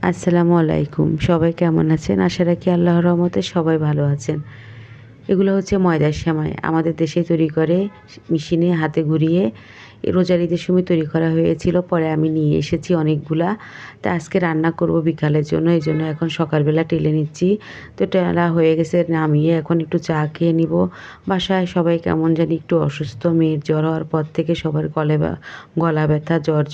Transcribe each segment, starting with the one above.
আসসালামু আলাইকুম। সবাই কেমন আছেন? আশা রাখি আল্লাহর রহমতে সবাই ভালো আছেন। এগুলো হচ্ছে ময়দার সেমাই। আমাদের দেশে তৈরি করে মেশিনে হাতে ঘুরিয়ে রোজার ঈদের সময় তৈরি করা হয়েছিল। পরে আমি নিয়ে এসেছি অনেকগুলা। তা আজকে রান্না করব বিকালের জন্য। এজন্য এখন সকালবেলা টেলে নিচ্ছি। তো টেলা হয়ে গেছে, নামিয়ে এখন একটু চা খেয়ে নিব। বাসায় সবাই কেমন জানি একটু অসুস্থ। মেয়ের জ্বর হওয়ার পর থেকে সবার গলা ব্যথা, জ্বর।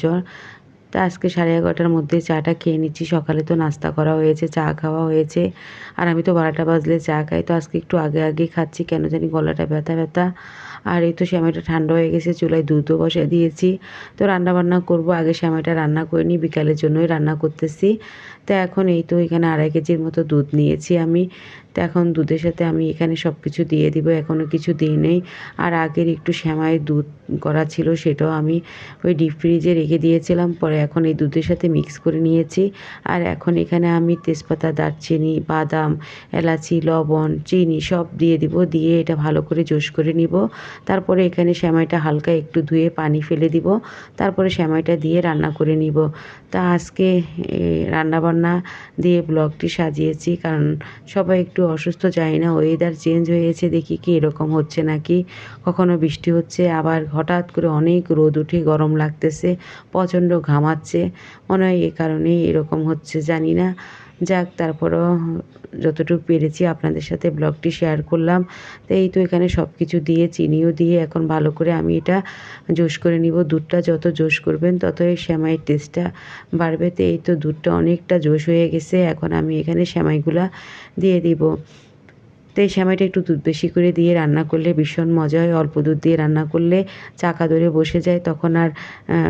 তা আজকে 11:30টার মধ্যে চাটা খেয়ে নিচ্ছি। সকালে তো নাস্তা করা হয়েছে, চা খাওয়া হয়েছে। আর আমি তো 12টা বাজলে চা খাই। তো আজকে একটু আগে খাচ্ছি, কেন জানি গলাটা ব্যথা। আর এই তো সেমাইটা ঠান্ডা হয়ে গেছে, চুলায় দুধও বসায় দিয়েছি। তো রান্নাবান্না করব, আগে সেমাইটা রান্না করে নিই, বিকালের জন্যই রান্না করতেছি। তো এখন এই তো এখানে 2.5 কেজির মতো দুধ নিয়েছি আমি। তো এখন দুধের সাথে আমি এখানে সব কিছু দিয়ে দিব, এখনও কিছু দিই নেই। আর আগের একটু সেমাইয়ের দুধ করা ছিল, সেটাও আমি ওই ডিপ ফ্রিজে রেখে দিয়েছিলাম। পরে এখন এই দুধের সাথে মিক্স করে নিয়েছি। আর এখন এখানে আমি তেজপাতা, দারচিনি, বাদাম, এলাচি, লবণ, চিনি সব দিয়ে দিব। দিয়ে এটা ভালো করে জোশ করে নিব। তারপরে এখানে সেমাইটা হালকা একটু ধুয়ে পানি ফেলে দিব। তারপরে সেমাইটা দিয়ে রান্না করে নিব। তা আজকে রান্নাবান্না দিয়ে ব্লগটি সাজিয়েছি, কারণ সবাই একটু অসুস্থ, জানি না ওয়েদার চেঞ্জ হয়েছে দেখি কি এরকম হচ্ছে নাকি। কখনো বৃষ্টি হচ্ছে, আবার হঠাৎ করে অনেক রোদ উঠে গরম লাগতেছে, প্রচণ্ড ঘামাচ্ছে। মনে হয় এ কারণেই এরকম হচ্ছে, জানি না। যাক, তারপরেও যতটুকু পেরেছি আপনাদের সাথে ব্লগটি শেয়ার করলাম। তো এই তো এখানে সব কিছু দিয়ে, চিনিও দিয়ে এখন ভালো করে আমি এটা জোশ করে নিব। দুধটা যত জোশ করবেন ততই সেমাইয়ের টেস্টটা বাড়বে। তো এই তো দুধটা অনেকটা জোশ হয়ে গেছে, এখন আমি এখানে সেমাইগুলা দিয়ে দিব। তো এই সেমাইটা একটু দুধ বেশি করে দিয়ে রান্না করলে ভীষণ মজা হয়। অল্প দুধ দিয়ে রান্না করলে চাকা ধরে বসে যায়, তখন আর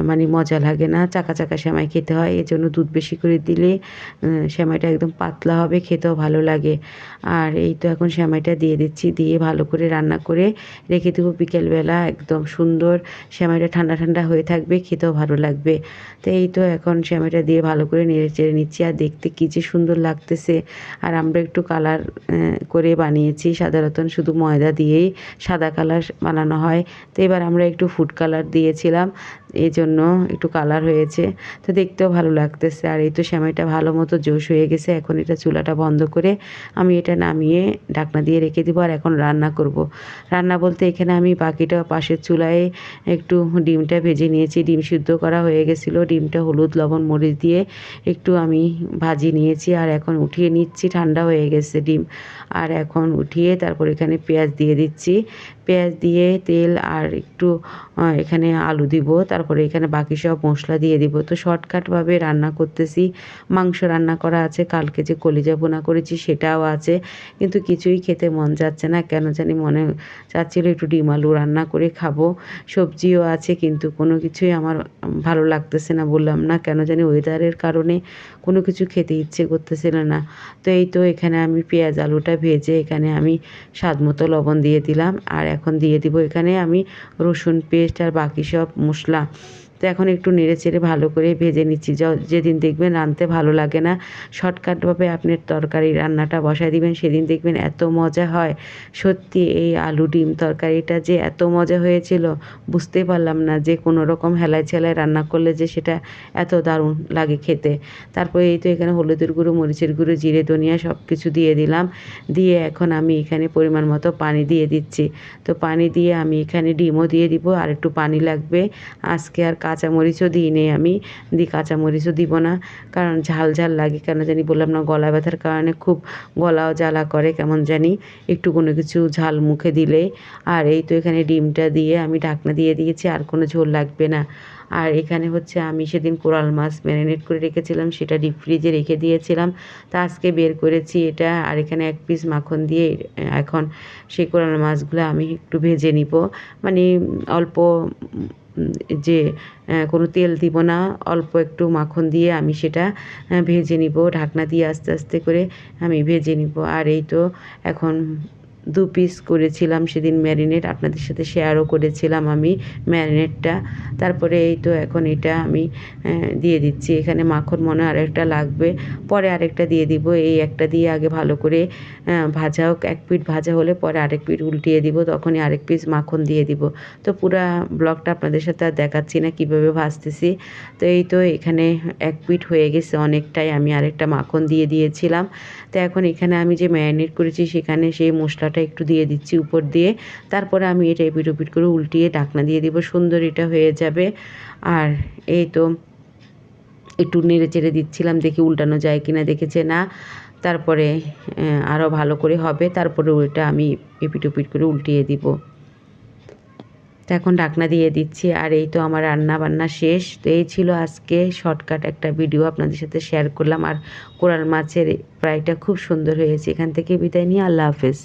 মানে মজা লাগে না। চাকা সেমাই খেতে হয়, এজন্য দুধ বেশি করে দিলে সেমাইটা একদম পাতলা হবে, খেতেও ভালো লাগে। আর এই তো এখন সেমাইটা দিয়ে দিচ্ছি, দিয়ে ভালো করে রান্না করে রেখে দেবো। বিকেলবেলা একদম সুন্দর সেমাইটা ঠান্ডা হয়ে থাকবে, খেতেও ভালো লাগবে। তো এই তো এখন সেমাইটা দিয়ে ভালো করে নেড়ে চেড়ে নিচ্ছি, আর দেখতে কী যে সুন্দর লাগতেছে। আর আমরা একটু কালার করে বানিয়েছি, সাধারণত শুধু ময়দা দিয়েই সাদা কালার বানানো হয়। তো এবার আমরা একটু ফুড কালার দিয়েছিলাম, এজন্য একটু কালার হয়েছে। তো দেখতেও ভালো লাগতেছে। আর এই তো সেমাইটা ভালো মতো জোশ হয়ে গেছে, এখন এটা চুলাটা বন্ধ করে আমি এটা নামিয়ে ঢাকনা দিয়ে রেখে দিব। আর এখন রান্না করব। রান্না বলতে এখানে আমি বাকিটা পাশের চুলায় একটু ডিমটা ভেজে নিয়েছি। ডিম সিদ্ধ করা হয়ে গেছিলো, ডিমটা হলুদ, লবণ, মরিচ দিয়ে একটু আমি ভাজি নিয়েছি। আর এখন উঠিয়ে নিচ্ছি, ঠান্ডা হয়ে গেছে ডিম। আর এখন উঠিয়ে তারপর এখানে পেঁয়াজ দিয়ে দিচ্ছি। পেঁয়াজ দিয়ে তেল আর একটু এখানে আলু দিব। তারপরে এখানে বাকি সব মশলা দিয়ে দিব। তো শর্টকাটভাবে রান্না করতেছি। মাংস রান্না করা আছে, কালকে যে কলিজা ভুনা করেছি সেটাও আছে। কিন্তু কিছুই খেতে মন যাচ্ছে না, কেন জানি মনে চাচ্ছিল একটু ডিম আলু রান্না করে খাবো। সবজিও আছে, কিন্তু কোনো কিছুই আমার ভালো লাগতেছে না, বললাম না, কেন জানি ওয়েদারের কারণে কোনো কিছু খেতে ইচ্ছে করতেছিল না। তো এই তো এখানে আমি পেঁয়াজ আলুটা ভেজে এখানে আমি স্বাদ মতো লবণ দিয়ে দিলাম। আর এখন দিয়ে দিব এখানে আমি রসুন পেস্ট আর বাকি সব মশলা। তো এখন একটু নেড়েচেড়ে ভালো করে ভেজে নিচ্ছি। যেদিন দেখবেন রাঁধতে ভালো লাগে না, শর্টকাটভাবে আপনি তরকারি রান্নাটা বসায় দিবেন, সেদিন দেখবেন এত মজা হয়। সত্যি এই আলু ডিম তরকারিটা যে এত মজা হয়েছিল, বুঝতেই পারলাম না যে কোনো রকম হেলায় ছেলায় রান্না করলে যে সেটা এত দারুণ লাগে খেতে। তারপরে এই তো এখানে হলুদের গুঁড়ো, মরিচের গুঁড়ো, জিরে, ধনিয়া সব কিছু দিয়ে দিলাম। দিয়ে এখন আমি এখানে পরিমাণ মতো পানি দিয়ে দিচ্ছি। তো পানি দিয়ে আমি এখানে ডিমও দিয়ে দিব, আর একটু পানি লাগবে। আজকে আর কাঁচামরিচও দিইনি আমি, কাঁচামরিচও দিব না, কারণ ঝাল লাগে, কেন জানি বললাম না, গলা ব্যথার কারণে খুব গলাও জ্বালা করে কেমন জানি একটু কোনো কিছু ঝাল মুখে দিলেই। আর এই তো এখানে ডিমটা দিয়ে আমি ঢাকনা দিয়ে দিয়েছি, আর কোনো ঝোল লাগবে না। আর এখানে হচ্ছে আমি সেদিন কোরাল মাছ ম্যারিনেট করে রেখেছিলাম, সেটা ডিপ ফ্রিজে রেখে দিয়েছিলাম। তা আজকে বের করেছি এটা, আর এখানে 1 পিস মাখন দিয়ে এখন সেই কোরাল মাছগুলো আমি একটু ভেজে নিব। মানে অল্প, যে কোনো তেল দিব না, অল্প একটু মাখন দিয়ে আমি সেটা ভেজে নিব, ঢাকনা দিয়ে আস্তে করে আমি ভেজে নিব। আর এই তো এখন 2 পিস করেছিলাম সেদিন ম্যারিনেট, আপনাদের সাথে শেয়ারও করেছিলাম আমি ম্যারিনেটটা। তারপরে এই তো এখন এটা আমি দিয়ে দিচ্ছি। এখানে মাখন মনে হয় আরেকটা লাগবে, পরে আরেকটা দিয়ে দিব। এই একটা দিয়ে আগে ভালো করে ভাজা হোক, এক পিঠ ভাজা হলে পরে আরেক পিঠ উল্টিয়ে দিব, তখনই আরেক পিস মাখন দিয়ে দিব। তো পুরা ব্লগটা আপনাদের সাথে আর দেখাচ্ছি না কীভাবে ভাজতেছি। তো এই তো এখানে এক পিঠ হয়ে গেছে অনেকটাই, আমি আরেকটা মাখন দিয়ে দিয়েছিলাম। তো এখন এখানে আমি যে ম্যারিনেট করেছি সেখানে সেই মশলাটা একটু দিয়ে দিচ্ছি উপর দিয়ে। তারপরে আমি এটা এপিঠ ওপিঠ করে উল্টিয়ে ঢাকনা দিয়ে দিব, সুন্দর এটা হয়ে যাবে। আর এই তো একটু নেড়ে চেড়ে দিচ্ছিলাম, দেখি উল্টানো যায় কি না, দেখেছে না। তারপরে আরও ভালো করে হবে, তারপরে ওইটা আমি এপিঠ ওপিঠ করে উল্টিয়ে দিব। তো এখন ঢাকনা দিয়ে দিচ্ছি। আর এই তো আমার রান্না বান্না শেষ। তো এই ছিল আজকে শর্টকাট একটা ভিডিও আপনাদের সাথে শেয়ার করলাম। আর কোরাল মাছের ফ্রাইটা খুব সুন্দর হয়েছে। এখান থেকে বিদায় নিয়ে আল্লাহ হাফেজ।